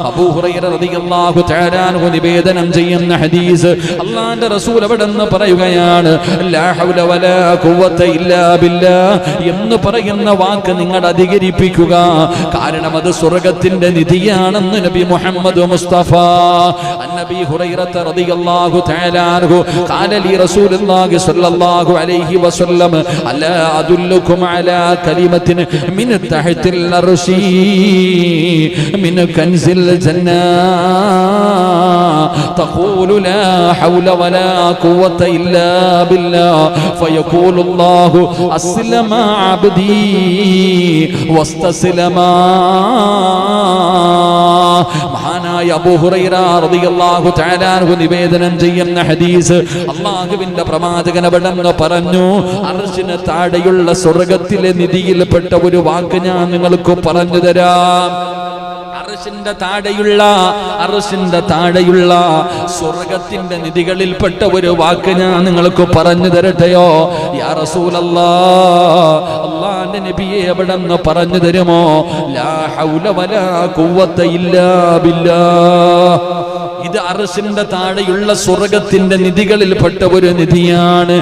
അബൂ ഹുറൈറ റളിയല്ലാഹു തആല അൻഹു നിവേദനം ചെയ്യുന്ന ഹദീസ്, അല്ലാഹുവിന്റെ റസൂൽ അവിടെന്ന് പറയുകയാണ്, ലാ ഹൗല വലാ ഖുവത ഇല്ലാ ബില്ലാഹ് എന്ന് പറയുന്ന വാക്ക് നിങ്ങൾ അധികരിപ്പിക്കുക. കാരണം അത് സ്വർഗ്ഗത്തിന്റെ നിധിയാണെന്ന് നബി മുഹമ്മദ് മുസ്തഫ. അന്നബി ഹുറൈറ റളിയല്ലാഹു തആല അൻഹു ഖാല ലി റസൂലുള്ളാഹി സ്വല്ലല്ലാഹു അലൈഹി വസല്ലം അലാ അദുല്ലുകും അലാ കലിമത്തിൻ മിൻ തഹ്തിൽ അർശി മിൻ കൻസിൽ ജന്ന തഖൂലു ലാ ഹൗല വലാ ഖുവത ഇല്ലാ ബില്ലാഹ് ഫയഖൂലു അല്ലാഹു അസ്ലമ അബ്ദി വസ്തസ്ലമ. മഹാനായ അബൂ ഹുറൈറ റളിയല്ലാഹു തആല അൻഹു നിവേദനം ചെയ്യുന്ന ഹദീസ്, അല്ലാഹുവിന്റെ പ്രവാചകൻ അവിടെന്ന് പറഞ്ഞു, അർശിന് താഴെയുള്ള സ്വർഗ്ഗത്തിലെ നിധിയിൽപ്പെട്ട ഒരു വാക്ക് ഞാൻ നിങ്ങൾക്ക് പറഞ്ഞു തരാം. അർശിന്റെ താഴെയുള്ള സ്വർഗ്ഗത്തിന്റെ നിധികളിൽപ്പെട്ട ഒരു വാക്ക് ഞാൻ നിങ്ങൾക്ക് പറഞ്ഞു തരട്ടെയോ? യാ റസൂലല്ലാഹ്, അല്ലാഹുവിന്റെ നബിയെ എവിടെന്ന് പറഞ്ഞു തരുമോ? ലാ ഹൗല വലാ ഖുവത ഇല്ലാ ബില്ലാഹ്. ഇത് അർശിന്റെ താഴെയുള്ള സ്വർഗ്ഗത്തിന്റെ നിധികളിൽപ്പെട്ട ഒരു നിധിയാണ്.